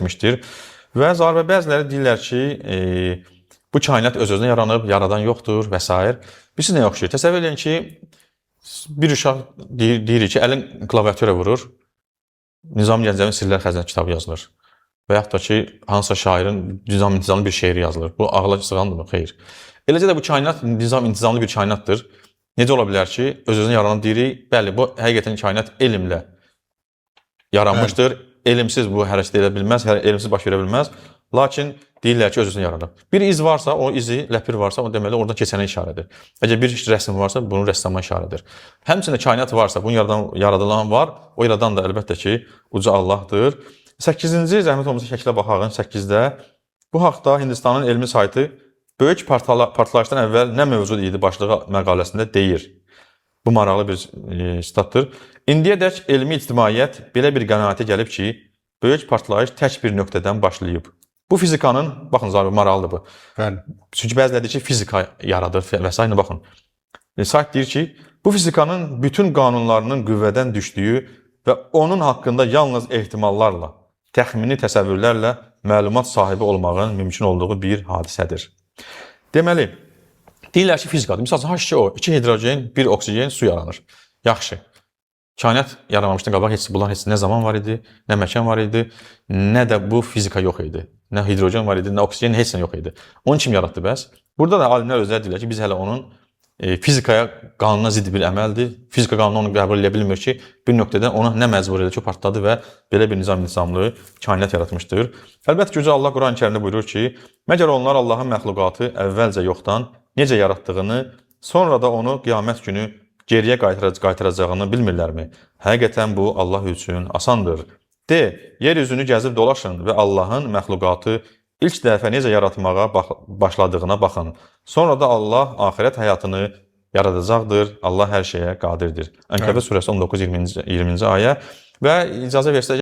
etmişdir. Və zar və bəziləri deyirlər ki, bu kainat öz-özünə yaranıb, yaradan yoxdur və s. Birisi nə oxşayır? Təsəvvür edin ki, bir uşaq deyir ki, əlin klaviatura vurur, Nizami Gəncəvin Sirlər Xəzinə kitabı yazılır. Və yaxud da ki, hansısa şairin nizam-intizamlı bir şeiri yazılır. Bu ağla sığandırmı? Xeyr. Eləcə də bu kainat nizam-intizamlı bir kainatdır. Necə ola bilər ki, öz-özünə yaranan deyirik, bəli, bu həqiqətən kainat elmlə yaranmışdır. Elmsiz bu hərəkət edə bilməz, elmsiz baş verə bilməz. Lakin deyirlər ki, öz-özünə yaranıb. Bir iz varsa, o izi, ləpir varsa, o deməli oradan keçənə işarədir. Əgər bir rəsm varsa, bunun rəssama işarədir. Həmçinin kainat varsa, bunun yaradılan var, o yaradan da əlbəttə ki, uca Allahdır. 8-ci zəhmət olmasa şəklə baxağın 8-də. Bu haqda Hindistanın elmi saytı böyük partlayışdan əvvəl nə mövcud idi başlığı məqaləsində deyir. Bu maraqlı bir sitatdır. İndiyədək elmi ictimaiyyət belə bir qənaətə gəlib ki, böyük partlayış tək bir nöqtədən başlayıb. Bu fizikanın, baxın zarı maraqlıdır bu. Çünki bəziləri deyir ki, fizika yaradır və s. Baxın. Sayt deyir ki, bu fizikanın bütün qanunlarının qüvvədən düşdüyü və onun haqqında yalnız ehtimallarla, təxmini təsəvvürlərlə məlumat sahibi olmağın mümkün olduğu bir hadisədir. Deməli, deyirlər ki, fizikadır. Misal H2O, 2 hidrogen, 1 oksigen, su yaranır. Yaxşı. Kainat yaranmamışdan qabaq bunlar heç nə zaman var idi, nə məkan var idi, nə də bu fizika yox idi. Nə hidrogen var idi, nə oksigen, heç nə yox idi. Onu kim yaratdı bəs? Burada da alimlər özləri deyirlər ki, biz hələ onun fizikaya qanuna zidd bir əməldir. Fizika qanunu onu qəbul edə bilmir ki, bir nöqtədən ona nə məcbur edir ki, partladı və belə bir nizam-intizamlı kainat yaratmışdır. Əlbəttə ki, Allah Quran-ı Kərimdə buyurur ki, məgər onlar Allahın məxluqatı əvvəlcə yoxdan necə yaratdığını, sonra da onu qiyamət günü geriyə qaytaracağını bilmirlərmi? Həqiqətən bu Allah üçün asandır. Yeryüzünü gəzib dolaşın və Allahın məxluqatı ilk dəfə necə yaratmağa başladığına baxın. Sonra da Allah axirət həyatını yaradacaqdır. Allah hər şeyə qadirdir. Ənkəbut surəsi 19-20-ci ayə və icazə versək